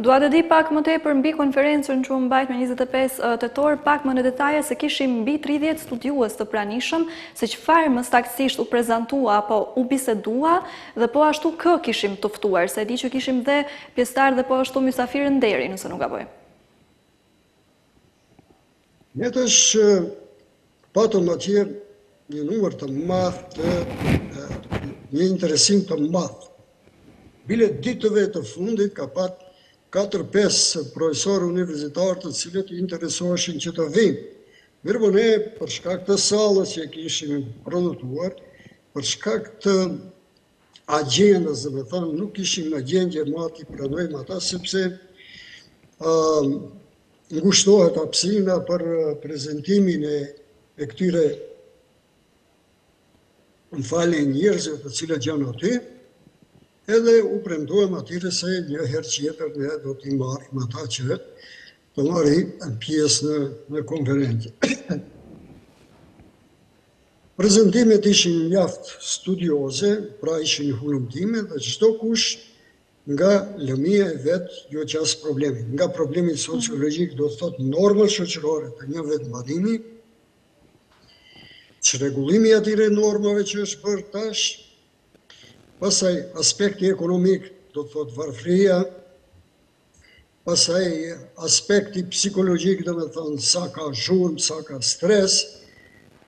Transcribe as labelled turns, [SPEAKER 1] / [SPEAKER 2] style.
[SPEAKER 1] Dua të di pak më tepër mbi konferencën që u mbajt me 25 tetor, pak më në detaje se kishim mbi 30 studiues të pranishëm, se çfarë më saktësisht u prezantua apo u bisedua dhe po ashtu kë kishim të ftuar, se di që kishim dhe pjesëtar dhe po ashtu mysafirë nderi, nëse nuk gaboj.
[SPEAKER 2] Ne tash patëm atje një numër të madh një interesim të madh. Bile ditëve të fundit ka pat 4-5 profesorë universitarë të cilët interesoheshin që të vinë. Mirë ne, për shkak të sallës që kishim produktuar, për shkak të agjendës, dhe me thënë, nuk ishim në gjendje ma t'i pranojmë ata, sepse ngushtohet hapësira për prezentimin e këtyre njerëzve të cilët janë aty, edhe u premtuam atyre se një herë tjetër ne do t'i marrim ata që të marrin pjesë në konferencë. Prezentimet ishin mjaft studioze, pra ishin hulumtime dhe çdo kush nga lëmia e vet jo qas problemi. Nga problemi sociologjik do të thotë norma shoqërore të një vetë mbadimi, çrregullimi i atyre normave që është bërë tash, pasaj aspekti ekonomik, do të thotë varfëria, pasaj aspekti psikologjik, do me thonë sa ka zhurmë, sa ka stres,